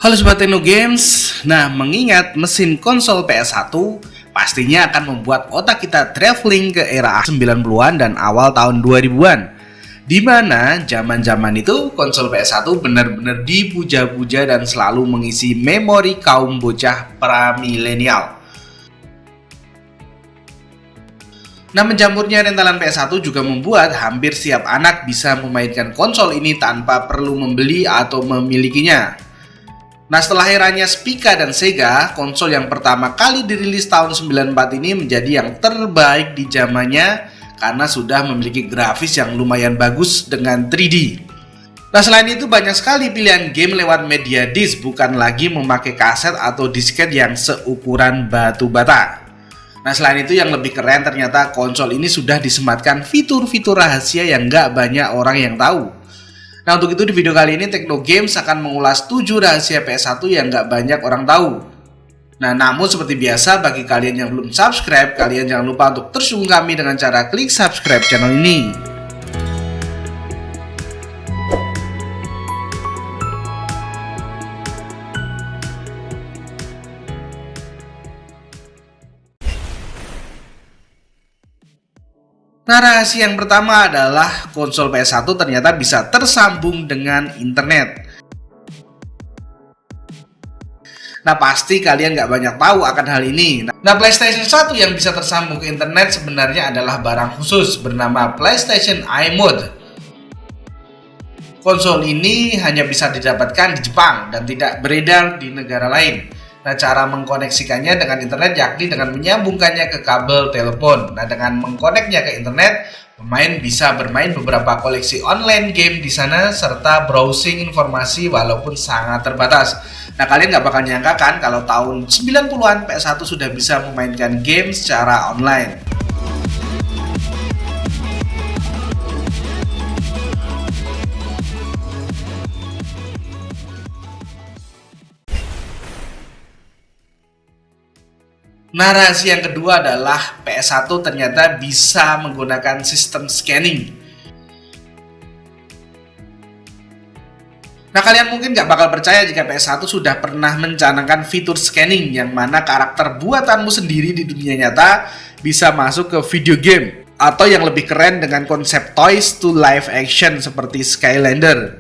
Halo Sobat Tekno Games. Nah, mengingat mesin konsol PS1 pastinya akan membuat otak kita traveling ke era 90-an dan awal tahun 2000-an. Di mana zaman-zaman itu konsol PS1 benar-benar dipuja-puja dan selalu mengisi memori kaum bocah pramilenial. Nah, menjamurnya rentalan PS1 juga membuat hampir setiap anak bisa memainkan konsol ini tanpa perlu membeli atau memilikinya. Nah, setelah eranya Spica dan Sega, konsol yang pertama kali dirilis tahun 94 ini menjadi yang terbaik di zamannya karena sudah memiliki grafis yang lumayan bagus dengan 3D. Nah, selain itu banyak sekali pilihan game lewat media disk, bukan lagi memakai kaset atau disket yang seukuran batu bata. Nah, selain itu yang lebih keren ternyata konsol ini sudah disematkan fitur-fitur rahasia yang nggak banyak orang yang tahu. Nah, untuk itu di video kali ini Tekno Games akan mengulas 7 rahasia PS1 yang nggak banyak orang tahu. Nah, namun seperti biasa bagi kalian yang belum subscribe, kalian jangan lupa untuk terus dukung kami dengan cara klik subscribe channel ini. Nah, rahasia yang pertama adalah konsol PS1 ternyata bisa tersambung dengan internet. Nah, pasti kalian nggak banyak tahu akan hal ini. Nah, PlayStation 1 yang bisa tersambung ke internet sebenarnya adalah barang khusus bernama PlayStation iMode. Konsol ini hanya bisa didapatkan di Jepang dan tidak beredar di negara lain. Nah, cara mengkoneksikannya dengan internet yakni dengan menyambungkannya ke kabel telepon. Nah, dengan mengkoneknya ke internet, pemain bisa bermain beberapa koleksi online game di sana serta browsing informasi walaupun sangat terbatas. Nah, kalian nggak bakal nyangka kan kalau tahun 90-an PS1 sudah bisa memainkan game secara online. Nah, rahasia yang kedua adalah PS1 ternyata bisa menggunakan sistem scanning. Nah, kalian mungkin nggak bakal percaya jika PS1 sudah pernah mencanangkan fitur scanning yang mana karakter buatanmu sendiri di dunia nyata bisa masuk ke video game. Atau yang lebih keren dengan konsep toys to live action seperti Skylander.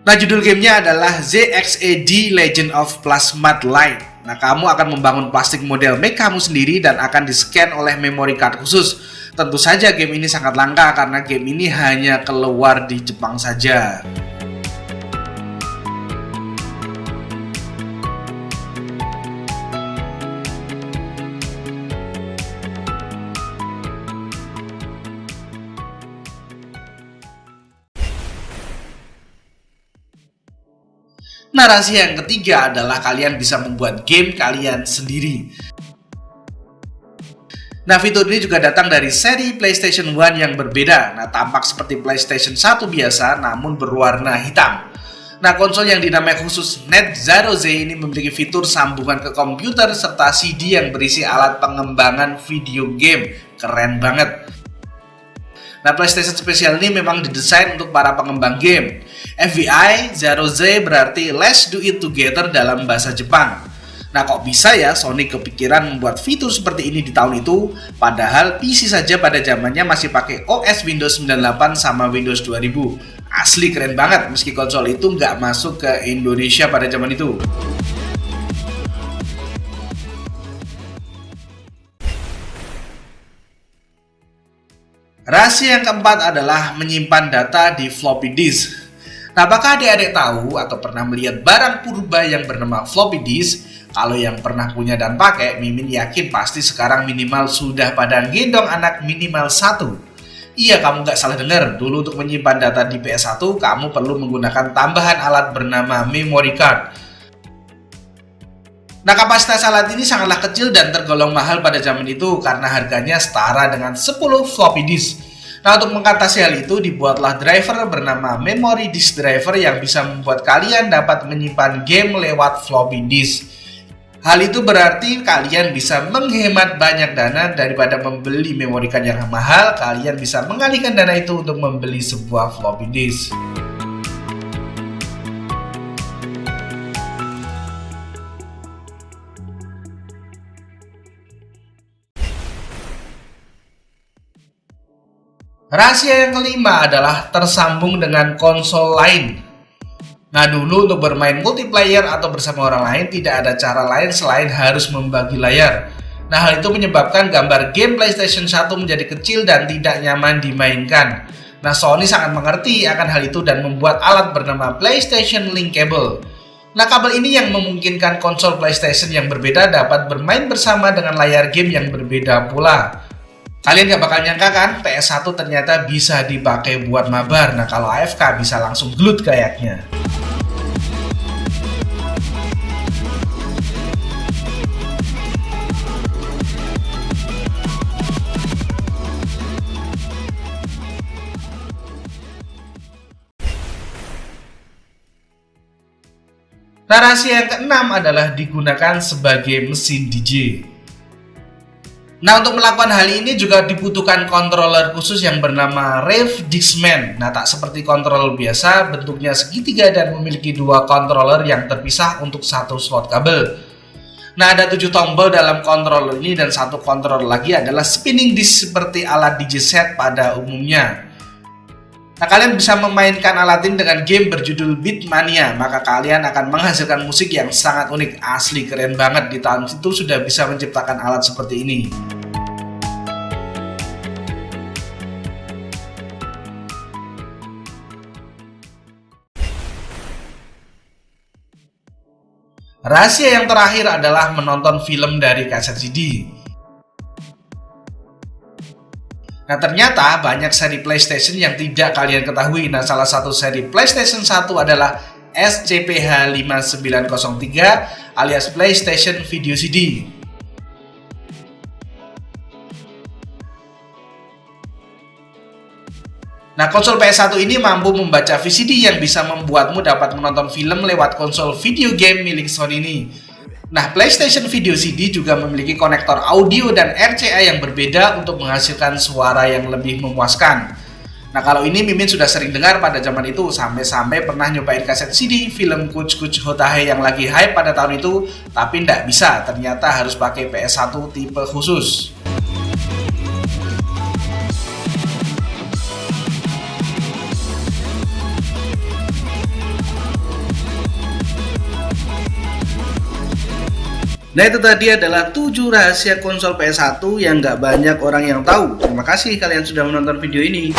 Nah, judul gamenya adalah ZXAD Legend of Plasmid Light. Nah, kamu akan membangun plastik model mech kamu sendiri dan akan di-scan oleh memory card khusus. Tentu saja game ini sangat langka karena game ini hanya keluar di Jepang saja. Nah, rahasia yang ketiga adalah kalian bisa membuat game kalian sendiri. Nah, fitur ini juga datang dari seri PlayStation 1 yang berbeda. Nah, tampak seperti PlayStation 1 biasa namun berwarna hitam. Nah, konsol yang dinamai khusus NetZero Z ini memiliki fitur sambungan ke komputer serta CD yang berisi alat pengembangan video game. Keren banget. Nah, PlayStation Special ini memang didesain untuk para pengembang game. FBI Zero Z berarti Let's Do It Together dalam bahasa Jepang. Nah, kok bisa ya Sony kepikiran membuat fitur seperti ini di tahun itu? Padahal PC saja pada zamannya masih pakai OS Windows 98 sama Windows 2000. Asli keren banget meski konsol itu nggak masuk ke Indonesia pada zaman itu. Rahasia yang keempat adalah menyimpan data di floppy disk. Nah, apakah adik-adik tahu atau pernah melihat barang purba yang bernama floppy disk? Kalau yang pernah punya dan pakai, Mimin yakin pasti sekarang minimal sudah pada gendong anak minimal 1. Iya, kamu nggak salah dengar. Dulu untuk menyimpan data di PS1, kamu perlu menggunakan tambahan alat bernama memory card. Nah, kapasitas alat ini sangatlah kecil dan tergolong mahal pada zaman itu karena harganya setara dengan 10 floppy disk. Nah, untuk mengatasi hal itu dibuatlah driver bernama Memory Disk Driver yang bisa membuat kalian dapat menyimpan game lewat floppy disk. Hal itu berarti kalian bisa menghemat banyak dana daripada membeli memory card yang mahal. Kalian bisa mengalihkan dana itu untuk membeli sebuah floppy disk. Rahasia yang kelima adalah tersambung dengan konsol lain. Nah, dulu untuk bermain multiplayer atau bersama orang lain tidak ada cara lain selain harus membagi layar. Nah, hal itu menyebabkan gambar game PlayStation 1 menjadi kecil dan tidak nyaman dimainkan. Nah, Sony sangat mengerti akan hal itu dan membuat alat bernama PlayStation Link Cable. Nah, kabel ini yang memungkinkan konsol PlayStation yang berbeda dapat bermain bersama dengan layar game yang berbeda pula. Kalian gak bakal nyangka kan, PS1 ternyata bisa dipakai buat mabar. Nah, kalau AFK bisa langsung gelut kayaknya. Nah, rahasia yang keenam adalah digunakan sebagai mesin DJ. Nah, untuk melakukan hal ini juga dibutuhkan controller khusus yang bernama Rave Discman. Nah, tak seperti controller biasa, bentuknya segitiga dan memiliki dua controller yang terpisah untuk satu slot kabel. Nah, ada 7 tombol dalam controller ini dan satu controller lagi adalah spinning disc seperti alat DJ set pada umumnya. Nah, kalian bisa memainkan alat ini dengan game berjudul Beatmania, maka kalian akan menghasilkan musik yang sangat unik. Asli keren banget, di tahun itu sudah bisa menciptakan alat seperti ini. Rahasia yang terakhir adalah menonton film dari kaset CD. Nah, ternyata banyak seri PlayStation yang tidak kalian ketahui. Nah, salah satu seri PlayStation 1 adalah SCPH5903 alias PlayStation Video CD. Nah, konsol PS1 ini mampu membaca VCD yang bisa membuatmu dapat menonton film lewat konsol video game milik Sony ini. Nah, PlayStation Video CD juga memiliki konektor audio dan RCA yang berbeda untuk menghasilkan suara yang lebih memuaskan. Nah, kalau ini Mimin sudah sering dengar pada zaman itu, sampai-sampai pernah nyobain kaset CD film Kuch Kuch Hotahe yang lagi hype pada tahun itu, tapi nggak bisa, ternyata harus pakai PS1 tipe khusus. Nah, itu tadi adalah 7 rahasia konsol PS1 yang nggak banyak orang yang tahu. Terima kasih kalian sudah menonton video ini.